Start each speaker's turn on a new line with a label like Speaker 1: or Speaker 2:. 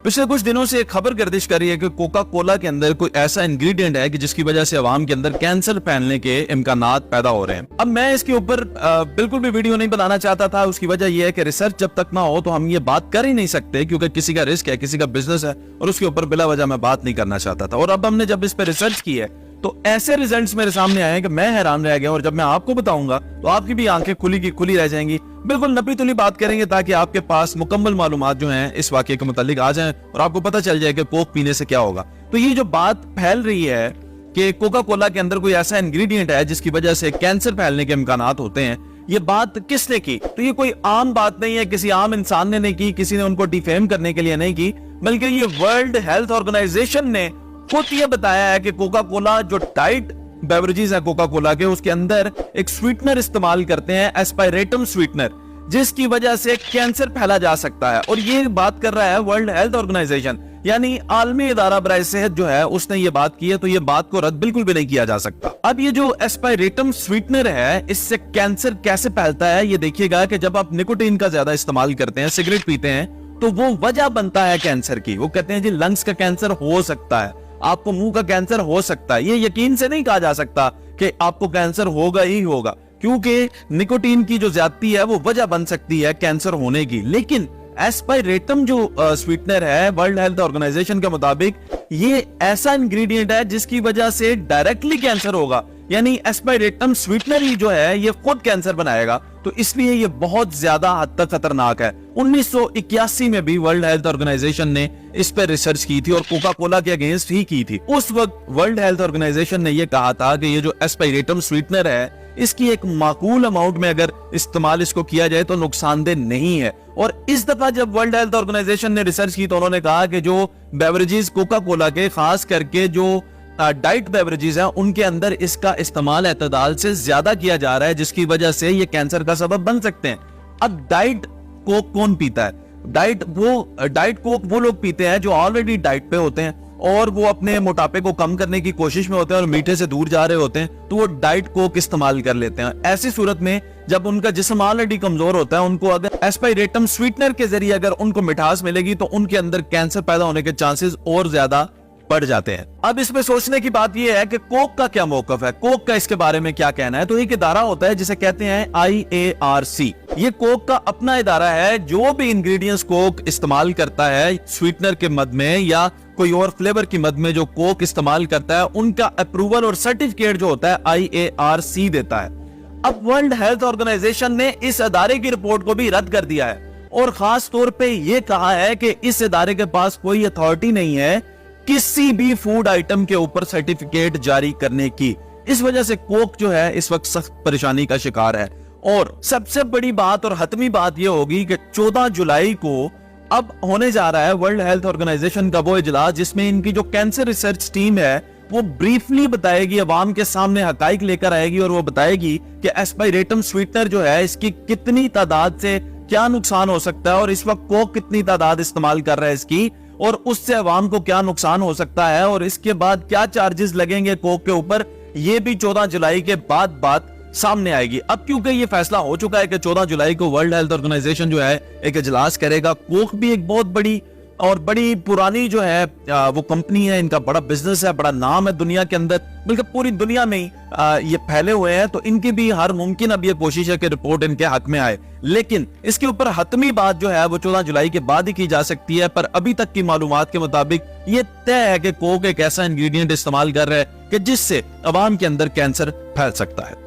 Speaker 1: पिछले कुछ दिनों से एक खबर गर्दिश कर रही है कि कोका कोला के अंदर कोई ऐसा इंग्रेडिएंट है कि जिसकी वजह से अवाम के अंदर कैंसर फैलने के इम्कानात पैदा हो रहे हैं। अब मैं इसके ऊपर बिल्कुल भी वीडियो नहीं बनाना चाहता था। उसकी वजह यह है कि रिसर्च जब तक ना हो तो हम ये बात कर ही नहीं सकते, क्योंकि किसी का रिस्क है, किसी का बिजनेस है और उसके ऊपर बिला वजह मैं बात नहीं करना चाहता था। और अब हमने जब इस पर रिसर्च की है तो ऐसे रिजल्ट्स मेरे सामने आए कि मैं हैरान रह गया, और जब मैं आपको बताऊंगा तो आपकी भी आंखें खुली की खुली रह जाएंगी। बिल्कुल नपी तुली बात करेंगे ताकि आपके पास मुकम्मल मालूमात जो हैं इस वाकये के मुतालिक आ जाएं और आपको पता चल जाए कि कोक पीने से क्या होगा। तो ये जो बात फैल रही है कि कोका कोला के अंदर कोई ऐसा इंग्रेडिएंट है जिसकी वजह से कैंसर फैलने के इम्कानात होते हैं, ये बात किसने की? तो ये कोई आम बात नहीं है, किसी आम इंसान ने नहीं की, किसी ने उनको डिफेम करने के लिए नहीं की, बल्कि ये वर्ल्ड हेल्थ ऑर्गेनाइजेशन ने खुद ये बताया है कि कोका कोला जो डाइट बेवरेजेस है कोका कोला के, उसके अंदर एक स्वीटनर इस्तेमाल करते हैं, एस्पायरेटम स्वीटनर, जिसकी वजह से कैंसर फैला जा सकता है। और ये बात कर रहा है वर्ल्ड हेल्थ ऑर्गेनाइजेशन, यानी आलमी इदारा बराए सेहत जो है उसने ये बात की है, तो ये बात को रद्द बिल्कुल भी नहीं किया जा सकता। अब ये जो एस्पायरेटम स्वीटनर है, इससे कैंसर कैसे फैलता है ये देखिएगा कि जब आप निकोटीन का ज्यादा इस्तेमाल करते हैं, सिगरेट पीते हैं, तो वो वजह बनता है कैंसर की। वो कहते हैं जी लंग्स का कैंसर हो सकता है, आपको मुंह का कैंसर हो सकता है। ये यकीन से नहीं कहा जा सकता कि आपको कैंसर होगा ही होगा, क्योंकि निकोटीन की जो ज्यादती है वो वजह बन सकती है कैंसर होने की। लेकिन एस्पायरेटम जो स्वीटनर है, वर्ल्ड हेल्थ ऑर्गेनाइजेशन के मुताबिक ये ऐसा इंग्रेडिएंट है जिसकी वजह से डायरेक्टली कैंसर होगा, यानी एस्पायरेटम स्वीटनर ही जो है ये खुद कैंसर बनाएगा। तो इसलिए ये बहुत ज्यादा हद तक खतरनाक है। 1981 में भी वर्ल्ड हेल्थ ऑर्गेनाइजेशन ने इस पर रिसर्च की थी और कोका कोला के अगेंस्ट ही की थी। उस वक्त वर्ल्ड हेल्थ ऑर्गेनाइजेशन ने यह कहा था कि ये जो एस्पायरेटम स्वीटनर है, इसकी एक माकूल अमाउंट में अगर इस्तेमाल इसको किया जाए तो नुकसानदेह नहीं है। और इस दफा जब वर्ल्ड हेल्थ ऑर्गेनाइजेशन ने रिसर्च की तो उन्होंने कहा कि जो बेवरेजेस कोका कोला के, खास करके जो डाइट बेवरेजेस हैं, उनके अंदर इसका इस्तेमाल एतदाल से ज्यादा किया जा रहा है, जिसकी वजह से ये कैंसर का सबब बन सकते हैं। अब डाइट कोक कौन पीता है? डाइट कोक वो लोग पीते हैं जो ऑलरेडी डाइट पे होते हैं और वो अपने मोटापे को कम करने की कोशिश में होते हैं और मीठे से दूर जा रहे होते हैं, तो वो डाइट कोक इस्तेमाल कर लेते हैं। ऐसी सूरत में जब उनका जिस्म ऑलरेडी कमजोर होता है, उनको अगर एस्पायरेटम स्वीटनर के जरिए अगर उनको मिठास मिलेगी तो उनके अंदर कैंसर पैदा होने के चांसेस और ज्यादा बढ़ जाते हैं। अब इसमें सोचने की बात यह है कि कोक का क्या मौकफ है, कोक का इसके बारे में क्या कहना है। तो एक इदारा होता है जिसे कहते हैं IARC। ये कोक का अपना इदारा है, जो भी इंग्रेडिएंट्स कोक इस्तेमाल करता है स्वीटनर के मद में या कोई और फ्लेवर की मद में जो कोक इस्तेमाल करता है, उनका अप्रूवल और सर्टिफिकेट जो होता है IARC देता है। अब वर्ल्ड हेल्थ ऑर्गेनाइजेशन ने इस अदारे की रिपोर्ट को भी रद्द कर दिया है और खास तौर पे ये कहा है कि इस इदारे के पास कोई अथॉरिटी नहीं है किसी भी फूड आइटम के ऊपर सर्टिफिकेट जारी करने की। इस वजह से कोक जो है इस वक्त सख्त परेशानी का शिकार है। और सबसे बड़ी बात और हतमी बात यह होगी कि 14 जुलाई को अब होने जा रहा है वर्ल्ड हेल्थ ऑर्गेनाइजेशन का वो इजलास, जिसमें इनकी जो कैंसर रिसर्च टीम है वो ब्रीफली बताएगी, अवाम के सामने हकाइक लेकर आएगी और वो बताएगी कि एस्पायरेटम स्वीटनर जो है इसकी कितनी तादाद से क्या नुकसान हो सकता है और इस वक्त कोक कितनी तादाद इस्तेमाल कर रहा है इसकी, और उससे अवाम को क्या नुकसान हो सकता है और इसके बाद क्या चार्जेस लगेंगे कोक के ऊपर। ये भी 14 जुलाई के बाद बात सामने आएगी। अब क्योंकि ये फैसला हो चुका है कि 14 जुलाई को वर्ल्ड हेल्थ ऑर्गेनाइजेशन जो है एक इजलास करेगा। कोक भी एक बहुत बड़ी और बड़ी पुरानी जो है वो कंपनी है, इनका बड़ा बिजनेस है, बड़ा नाम है दुनिया के अंदर, बल्कि पूरी दुनिया में ही ये फैले हुए हैं। तो इनकी भी हर मुमकिन अब ये कोशिश है कि रिपोर्ट इनके हक में आए, लेकिन इसके ऊपर हतमी बात जो है वो 14 जुलाई के बाद ही की जा सकती है। पर अभी तक की मालूमात के मुताबिक ये तय है कि कोक एक ऐसा इंग्रेडिएंट इस्तेमाल कर रहा है कि जिससे अवाम के अंदर कैंसर फैल सकता है।